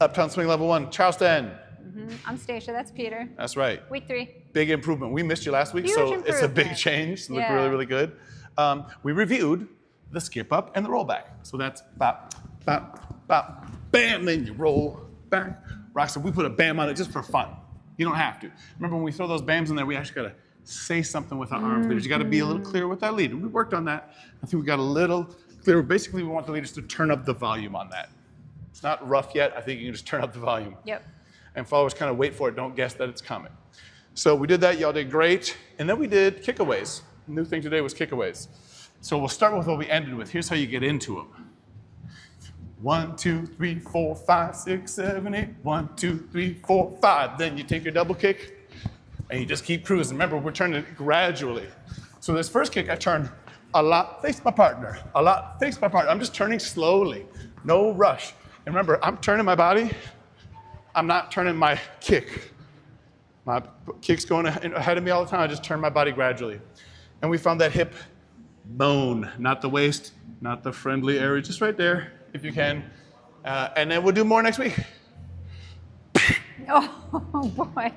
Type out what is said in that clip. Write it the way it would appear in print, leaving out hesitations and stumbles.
Uptown Swing level 1, Charleston. I'm Stacia, that's Peter. That's right. Week 3. Big improvement. We missed you last week, Huge so it's a big improvement. change. Looked Yeah. really, really good. We reviewed the skip up and the roll back. So that's bop, bop, bop, bam, then you roll back. Roxanne, we put a bam on it just for fun. You don't have to. Remember when we throw those bams in there, we actually gotta say something with our arms leaders. You gotta be a little clearer with that lead. And we worked on that. I think we got a little clearer. Basically, we want the leaders to turn up the volume on that. It's not rough yet. I think you can just turn up the volume. Yep. And followers kind of wait for it, don't guess that it's coming. So we did that, y'all did great. And then we did kickaways. The new thing today was kickaways. So we'll start with what we ended with. Here's how you get into them. 1, 2, 3, 4, 5, 6, 7, 8. 1, 2, 3, 4, 5. Then you take your double kick and you just keep cruising. Remember, we're turning it gradually. So this first kick, I turn a lot, face my partner. A lot, face my partner. I'm just turning slowly, no rush. And remember, I'm turning my body. I'm not turning my kick. My kick's going ahead of me all the time. I just turn my body gradually. And we found that hip bone, not the waist, not the friendly area, just right there, if you can. And then we'll do more next week. Oh, boy.